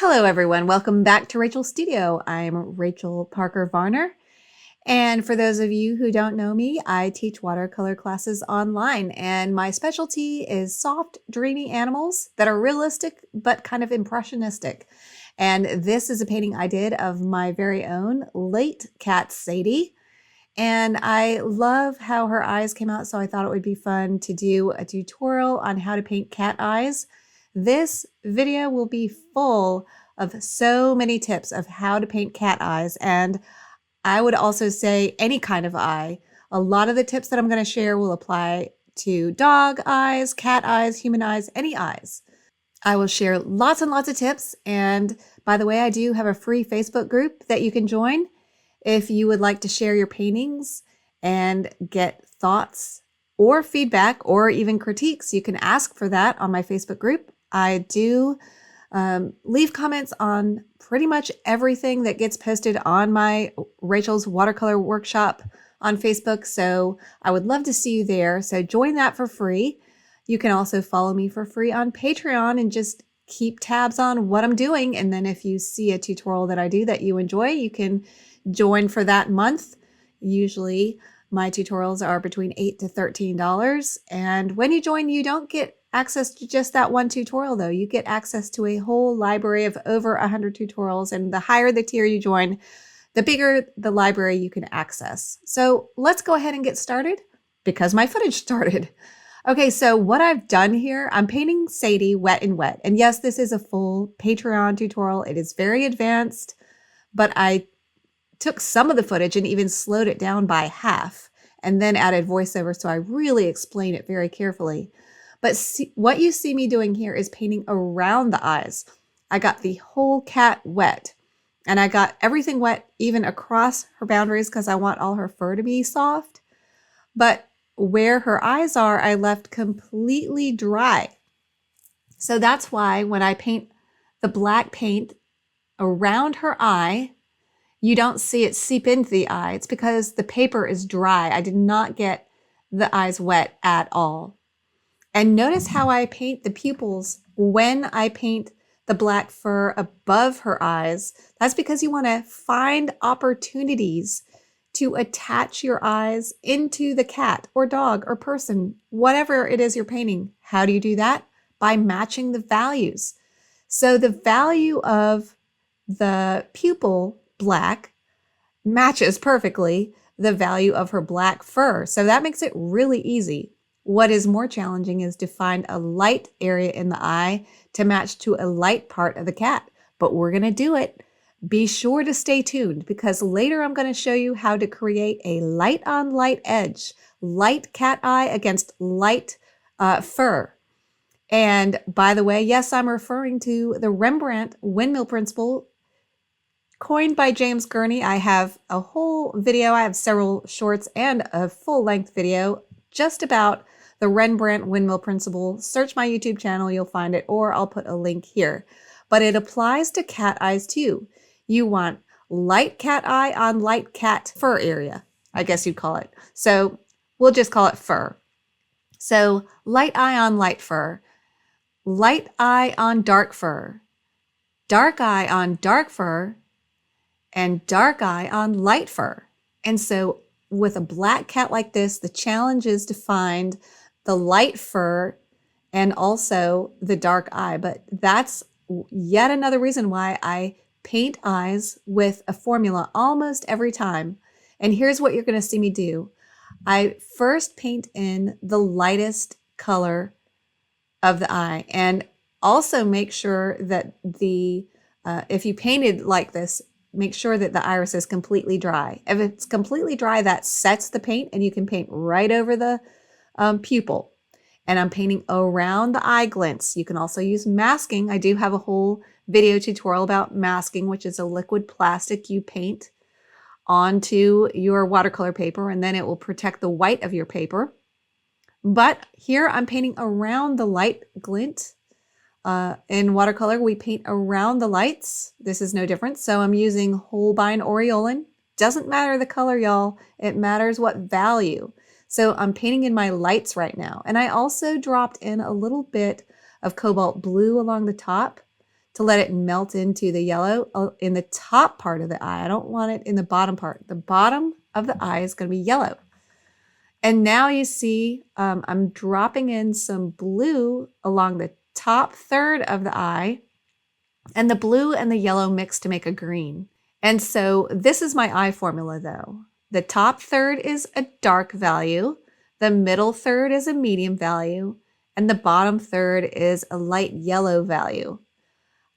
Hello everyone, welcome back to Rachel's Studio. I'm Rachel Parker Varner, and for those of you who don't know me, I teach watercolor classes online, and my specialty is soft, dreamy animals that are realistic but kind of impressionistic. And this is a painting I did of my very own late cat Sadie, and I love how her eyes came out, so I thought it would be fun to do a tutorial on how to paint cat eyes. This video will be full of so many tips of how to paint cat eyes, and I would also say any kind of eye. A lot of the tips that I'm going to share will apply to dog eyes, cat eyes, human eyes, any eyes. I will share lots and lots of tips, and by the way, I do have a free Facebook group that you can join if you would like to share your paintings and get thoughts or feedback or even critiques. You can ask for that on my Facebook group. I do leave comments on pretty much everything that gets posted on my Rachel's Watercolor Workshop on Facebook, so I would love to see you there. So join that for free. You can also follow me for free on Patreon and just keep tabs on what I'm doing. And then if you see a tutorial that I do that you enjoy, you can join for that month. Usually my tutorials are between $8 to $13. And when you join, you don't get access to just that one tutorial though. You get access to a whole library of over 100 tutorials. And the higher the tier you join, the bigger the library you can access. So let's go ahead and get started because my footage started. Okay, so what I've done here, I'm painting Sadie wet and wet. And yes, this is a full Patreon tutorial. It is very advanced, but I took some of the footage and even slowed it down by half and then added voiceover, so I really explain it very carefully. But what you see me doing here is painting around the eyes. I got the whole cat wet, and I got everything wet even across her boundaries because I want all her fur to be soft. But where her eyes are, I left completely dry. So that's why when I paint the black paint around her eye, you don't see it seep into the eye. It's because the paper is dry. I did not get the eyes wet at all. And notice how I paint the pupils when I paint the black fur above her eyes. That's because you want to find opportunities to attach your eyes into the cat or dog or person, whatever it is you're painting. How do you do that? By matching the values. So the value of the pupil black matches perfectly the value of her black fur. So that makes it really easy. What is more challenging is to find a light area in the eye to match to a light part of the cat. But we're going to do it. Be sure to stay tuned because later I'm going to show you how to create a light on light edge, light cat eye against light fur. And by the way, yes, I'm referring to the Rembrandt windmill principle coined by James Gurney. I have a whole video. I have several shorts and a full-length video just about the Rembrandt windmill principle. Search my YouTube channel, you'll find it, or I'll put a link here. But it applies to cat eyes too. You want light cat eye on light cat fur area, I guess you'd call it. So we'll just call it fur. So light eye on light fur, light eye on dark fur, dark eye on dark fur, and dark eye on light fur. And so with a black cat like this, the challenge is to find the light fur and also the dark eye. But that's yet another reason why I paint eyes with a formula almost every time. And here's what you're going to see me do. I first paint in the lightest color of the eye, and also make sure that if you painted like this, make sure that the iris is completely dry. If it's completely dry, that sets the paint and you can paint right over the pupil. And I'm painting around the eye glints. You can also use masking. I do have a whole video tutorial about masking, which is a liquid plastic you paint onto your watercolor paper, and then it will protect the white of your paper. But here I'm painting around the light glint. In watercolor, we paint around the lights. This is no different. So I'm using Holbein Aureolin. Doesn't matter the color, y'all. It matters what value. So I'm painting in my lights right now. And I also dropped in a little bit of cobalt blue along the top to let it melt into the yellow in the top part of the eye. I don't want it in the bottom part. The bottom of the eye is going to be yellow. And now you see I'm dropping in some blue along the top third of the eye, and the blue and the yellow mix to make a green. And so this is my eye formula though. The top third is a dark value, the middle third is a medium value, and the bottom third is a light yellow value.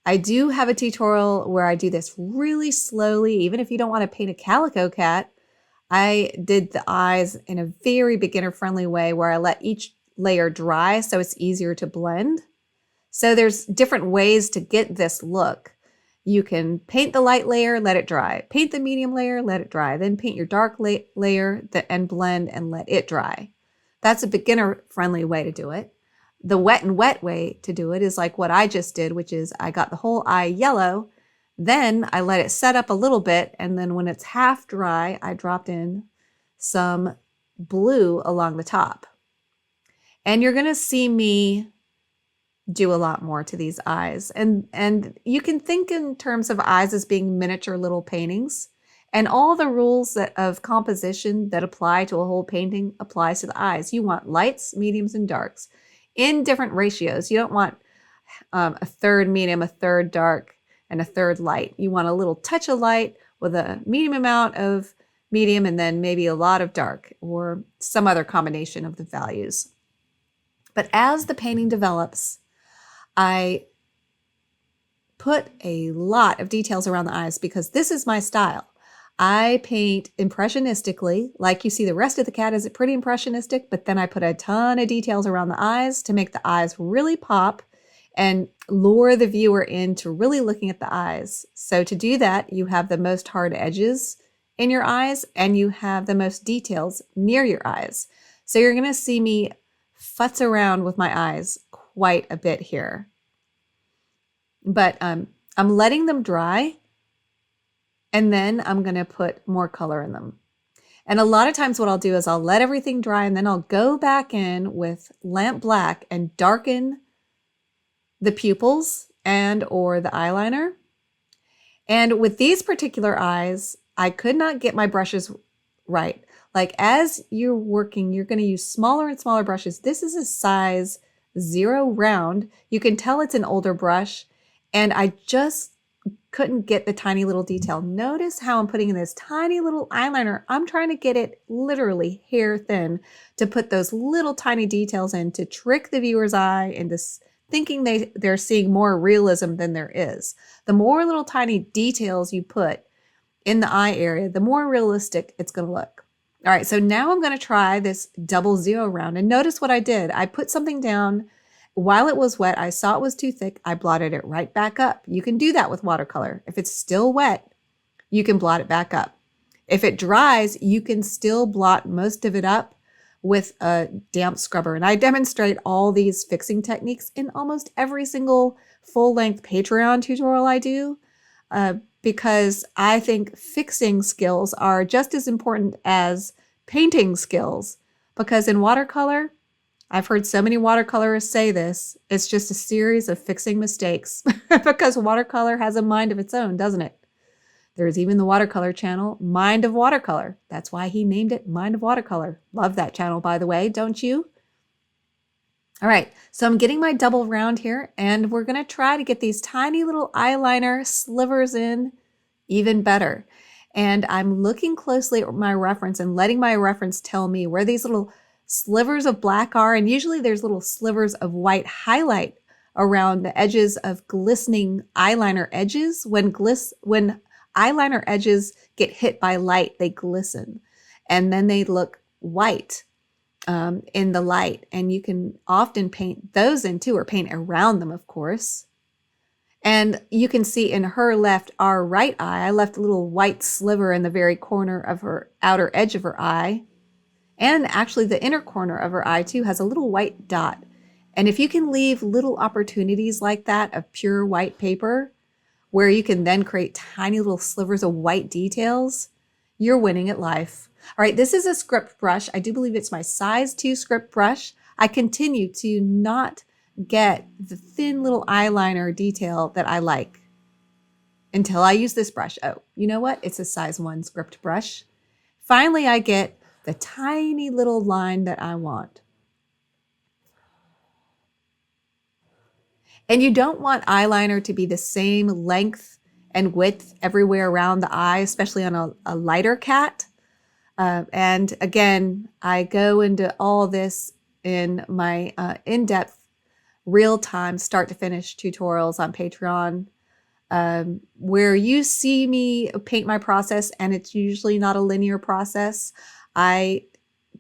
I do have a tutorial where I do this really slowly. Even if you don't want to paint a calico cat, I did the eyes in a very beginner-friendly way where I let each layer dry so it's easier to blend. So there's different ways to get this look. You can paint the light layer, let it dry. Paint the medium layer, let it dry. Then paint your dark layer and blend and let it dry. That's a beginner-friendly way to do it. The wet and wet way to do it is like what I just did, which is I got the whole eye yellow, then I let it set up a little bit, and then when it's half dry, I dropped in some blue along the top. And you're gonna see me do a lot more to these eyes. And you can think in terms of eyes as being miniature little paintings, and all the rules of composition that apply to a whole painting applies to the eyes. You want lights, mediums, and darks in different ratios. You don't want a third medium, a third dark, and a third light. You want a little touch of light with a medium amount of medium and then maybe a lot of dark or some other combination of the values. But as the painting develops, I put a lot of details around the eyes because this is my style. I paint impressionistically, like you see the rest of the cat is pretty impressionistic, but then I put a ton of details around the eyes to make the eyes really pop and lure the viewer into really looking at the eyes. So to do that, you have the most hard edges in your eyes and you have the most details near your eyes. So you're going to see me futz around with my eyes quite a bit here. But I'm letting them dry, and then I'm going to put more color in them. And a lot of times what I'll do is I'll let everything dry and then I'll go back in with lamp black and darken the pupils and or the eyeliner. And with these particular eyes, I could not get my brushes right. Like as you're working, you're going to use smaller and smaller brushes. This is a size 0 round. You can tell it's an older brush, and I just couldn't get the tiny little detail. Notice how I'm putting in this tiny little eyeliner. I'm trying to get it literally hair thin to put those little tiny details in to trick the viewer's eye into thinking they're seeing more realism than there is. The more little tiny details you put in the eye area, the more realistic it's going to look. All right, so now I'm going to try this 00 round. And notice what I did. I put something down while it was wet. I saw it was too thick. I blotted it right back up. You can do that with watercolor. If it's still wet, you can blot it back up. If it dries, you can still blot most of it up with a damp scrubber. And I demonstrate all these fixing techniques in almost every single full-length Patreon tutorial I do, because I think fixing skills are just as important as painting skills. Because in watercolor, I've heard so many watercolorists say this, it's just a series of fixing mistakes because watercolor has a mind of its own, doesn't it? There's even the watercolor channel, Mind of Watercolor. That's why he named it Mind of Watercolor. Love that channel, by the way, don't you? All right, so I'm getting my double round here, and we're going to try to get these tiny little eyeliner slivers in even better. And I'm looking closely at my reference and letting my reference tell me where these little slivers of black are, and usually there's little slivers of white highlight around the edges of glistening eyeliner edges. When eyeliner edges get hit by light, they glisten, and then they look white in the light, and you can often paint those in too, or paint around them, of course. And you can see in her left, our right eye, I left a little white sliver in the very corner of her outer edge of her eye. And actually the inner corner of her eye too has a little white dot. And if you can leave little opportunities like that of pure white paper, where you can then create tiny little slivers of white details, you're winning at life. All right, this is a script brush. I do believe it's my size 2 script brush. I continue to not get the thin little eyeliner detail that I like until I use this brush. Oh, you know what? It's a size 1 script brush. Finally, I get the tiny little line that I want. And you don't want eyeliner to be the same length and width everywhere around the eye, especially on a lighter cat. And again, I go into all this in my in-depth, real-time, start-to-finish tutorials on Patreon, where you see me paint my process, and it's usually not a linear process. I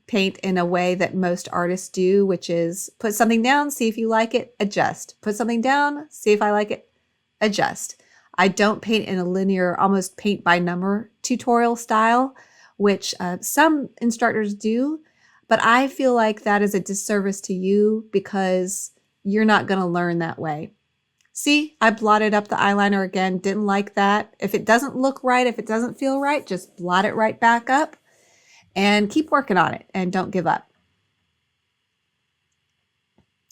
paint in a way that most artists do, which is put something down, see if you like it, adjust. Put something down, see if I like it, adjust. I don't paint in a linear, almost paint by number tutorial style, which some instructors do, but I feel like that is a disservice to you because you're not going to learn that way. See, I blotted up the eyeliner again, didn't like that. If it doesn't look right, if it doesn't feel right, just blot it right back up and keep working on it and don't give up.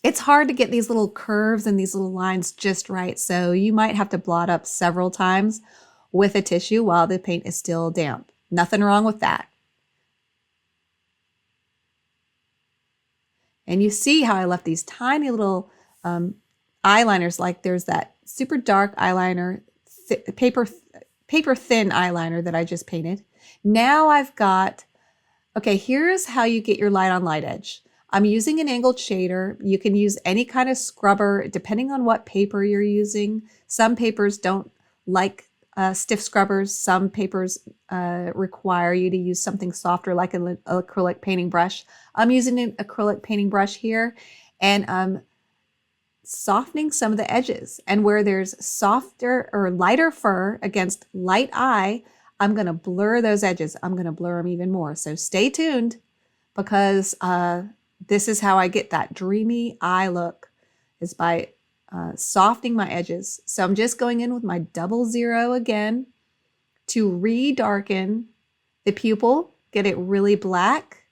It's hard to get these little curves and these little lines just right, so you might have to blot up several times with a tissue while the paint is still damp. Nothing wrong with that. And you see how I left these tiny little eyeliners, like there's that super dark eyeliner, paper thin eyeliner that I just painted. Now I've got, okay, here's how you get your light on light edge. I'm using an angled shader. You can use any kind of scrubber depending on what paper you're using. Some papers don't like stiff scrubbers. Some papers require you to use something softer like an acrylic painting brush. I'm using an acrylic painting brush here, and I'm softening some of the edges. And where there's softer or lighter fur against light eye, I'm going to blur those edges. I'm going to blur them even more. So stay tuned, because this is how I get that dreamy eye look, is by softening my edges. So I'm just going in with my 00 again to re-darken the pupil, get it really black.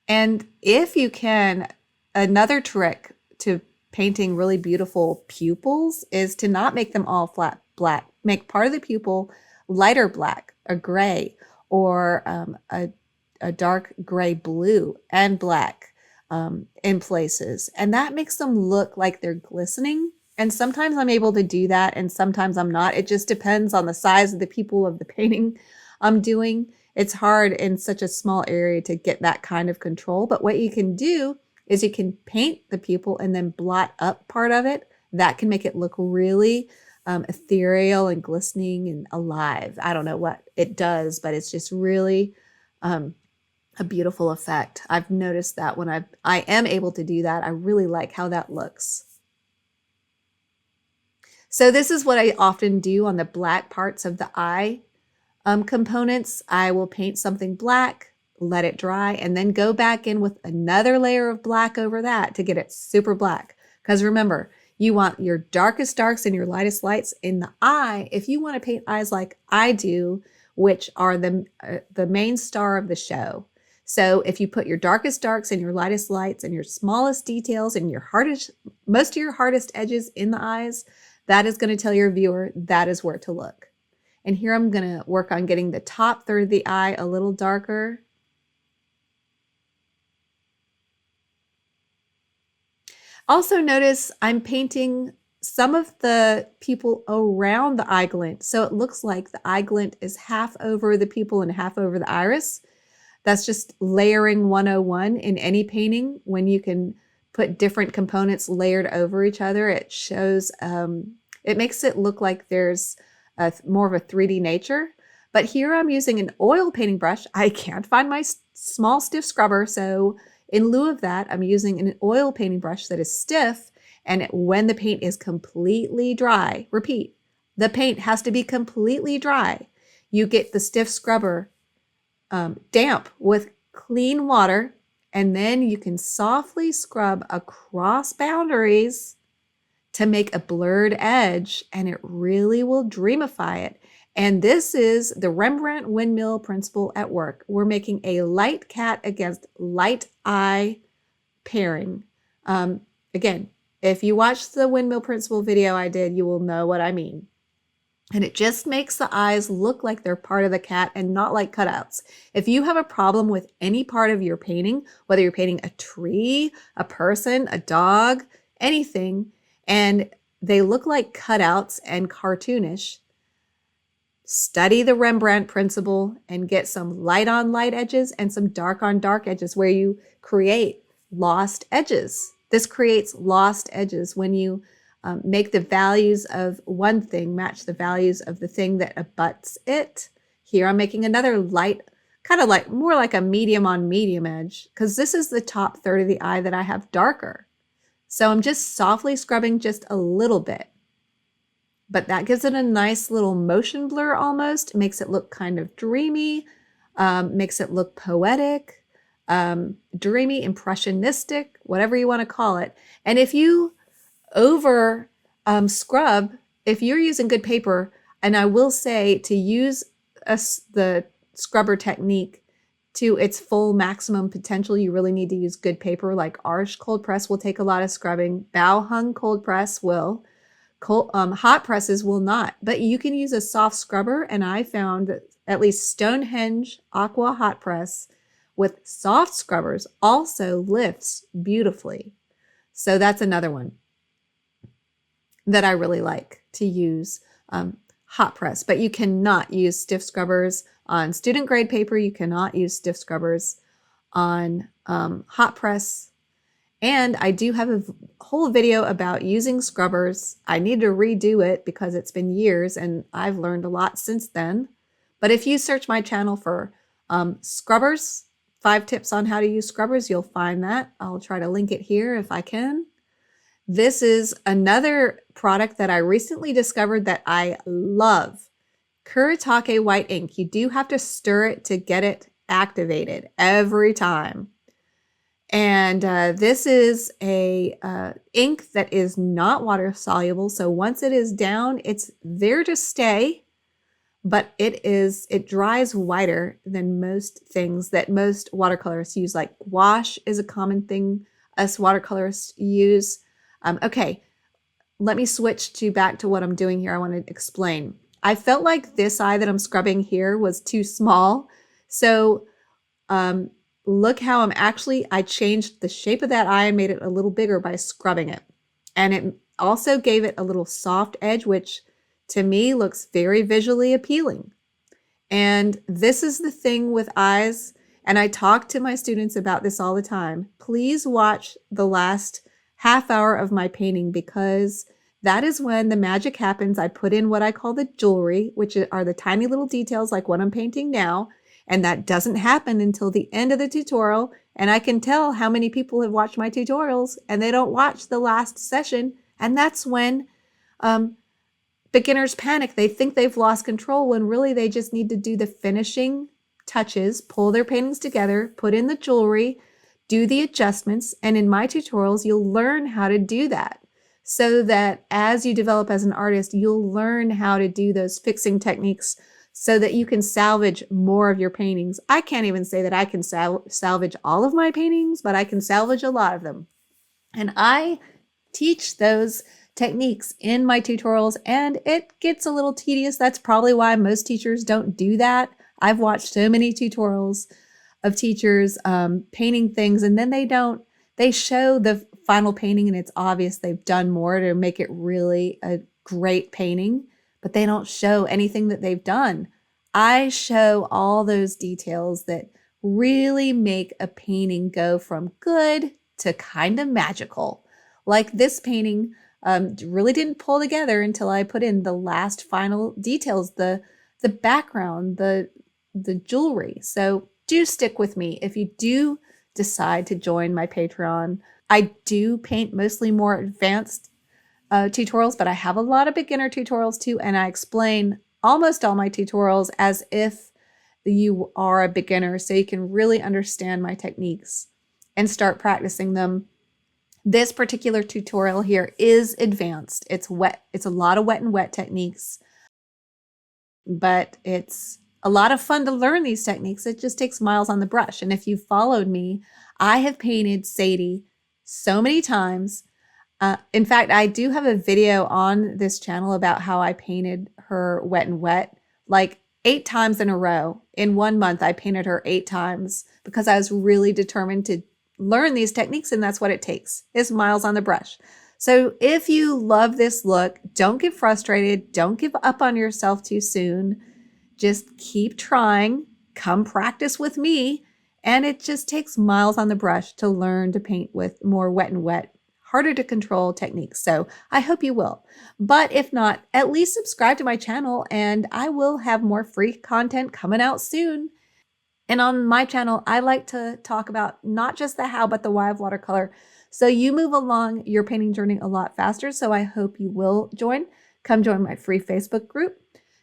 And if you can, another trick to painting really beautiful pupils is to not make them all flat black. Make part of the pupil lighter black, a gray, or a dark gray blue and black in places. And that makes them look like they're glistening. And sometimes I'm able to do that, and sometimes I'm not. It just depends on the size of the pupil of the painting I'm doing. It's hard in such a small area to get that kind of control. But what you can do is you can paint the pupil and then blot up part of it. That can make it look really ethereal and glistening and alive. I don't know what it does, but it's just really a beautiful effect. I've noticed that when I am able to do that, I really like how that looks. So this is what I often do on the black parts of the eye components. I will paint something black, let it dry, and then go back in with another layer of black over that to get it super black. Because remember, you want your darkest darks and your lightest lights in the eye. If you want to paint eyes like I do, which are the main star of the show. So if you put your darkest darks and your lightest lights and your smallest details and your most of your hardest edges in the eyes, that is going to tell your viewer that is where to look. And here I'm going to work on getting the top third of the eye a little darker. Also notice I'm painting some of the pupil around the eye glint. So it looks like the eye glint is half over the pupil and half over the iris. That's just layering 101 in any painting. When you can put different components layered over each other, it shows, it makes it look like there's more of a 3D nature. But here I'm using an oil painting brush. I can't find my small stiff scrubber, so in lieu of that, I'm using an oil painting brush that is stiff, and when the paint is completely dry, repeat, the paint has to be completely dry. You get the stiff scrubber damp with clean water, and then you can softly scrub across boundaries to make a blurred edge, and it really will dreamify it. And this is the Rembrandt windmill principle at work. We're making a light cat against light eye pairing Again, if you watch the windmill principle video I did, you will know what I mean. And it just makes the eyes look like they're part of the cat and not like cutouts. If you have a problem with any part of your painting, whether you're painting a tree, a person, a dog, anything, and they look like cutouts and cartoonish, study the Rembrandt principle and get some light on light edges and some dark on dark edges where you create lost edges. This creates lost edges when you make the values of one thing match the values of the thing that abuts it. Here I'm making another light, kind of like more like a medium on medium edge, because this is the top third of the eye that I have darker. So I'm just softly scrubbing just a little bit. But that gives it a nice little motion blur almost. It makes it look kind of dreamy, makes it look poetic, dreamy, impressionistic, whatever you want to call it. And if you over scrub, if you're using good paper, and I will say to use the scrubber technique to its full maximum potential, you really need to use good paper. Like Arch cold press will take a lot of scrubbing. Bow hung cold press will. Hot presses will not, but you can use a soft scrubber, and I found that at least Stonehenge Aqua Hot Press with soft scrubbers also lifts beautifully. So that's another one that I really like to use, hot press, but you cannot use stiff scrubbers on student grade paper. You cannot use stiff scrubbers on hot press. And I do have a whole video about using scrubbers. I need to redo it because it's been years and I've learned a lot since then. But if you search my channel for scrubbers, 5 tips on how to use scrubbers, you'll find that. I'll try to link it here if I can. This is another product that I recently discovered that I love. Kuretake white ink. You do have to stir it to get it activated every time. And this is a ink that is not water soluble. So once it is down, it's there to stay, but it dries whiter than most things that most watercolorists use. Like gouache is a common thing us watercolorists use. Okay, let me switch back to what I'm doing here. I want to explain. I felt like this eye that I'm scrubbing here was too small. So look how I changed the shape of that eye and made it a little bigger by scrubbing it. And it also gave it a little soft edge, which to me looks very visually appealing. And this is the thing with eyes. And I talk to my students about this all the time. Please watch the last half hour of my painting because that is when the magic happens. I put in what I call the jewelry, which are the tiny little details like what I'm painting now. And that doesn't happen until the end of the tutorial. And I can tell how many people have watched my tutorials and they don't watch the last session. And that's when beginners panic. They think they've lost control when really they just need to do the finishing touches, pull their paintings together, put in the jewelry, do the adjustments. And in my tutorials, you'll learn how to do that so that as you develop as an artist, you'll learn how to do those fixing techniques so that you can salvage more of your paintings. I can't even say that I can salvage all of my paintings, but I can salvage a lot of them. And I teach those techniques in my tutorials, and it gets a little tedious. That's probably why most teachers don't do that. I've watched so many tutorials of teachers painting things, and then they show the final painting, and it's obvious they've done more to make it really a great painting, but they don't show anything that they've done. I show all those details that really make a painting go from good to kind of magical. Like this painting really didn't pull together until I put in the last final details, the background, the jewelry. So do stick with me if you do decide to join my Patreon. I do paint mostly more advanced tutorials, but I have a lot of beginner tutorials too, and I explain almost all my tutorials as if you are a beginner so you can really understand my techniques and start practicing them. This particular tutorial here is advanced. It's wet. It's a lot of wet and wet techniques, but it's a lot of fun to learn these techniques. It just takes miles on the brush. And if you've followed me, I have painted Sadie so many times. In fact, I do have a video on this channel about how I painted her wet and wet, like 8 times in a row. In 1 month, I painted her 8 times because I was really determined to learn these techniques, and that's what it takes, is miles on the brush. So if you love this look, don't get frustrated. Don't give up on yourself too soon. Just keep trying. Come practice with me. And it just takes miles on the brush to learn to paint with more wet and wet, harder to control techniques. So I hope you will. But if not, at least subscribe to my channel and I will have more free content coming out soon. And on my channel, I like to talk about not just the how, but the why of watercolor. So you move along your painting journey a lot faster. So I hope you will join. Come join my free Facebook group.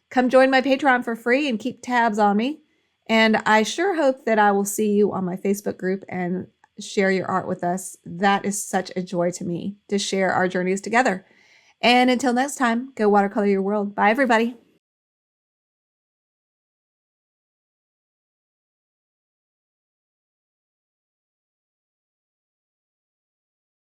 Come join my Patreon for free and keep tabs on me. And I sure hope that I will see you on my Facebook group and share your art with us. That is such a joy to me to share our journeys together. And until next time, go watercolor your world. Bye, everybody.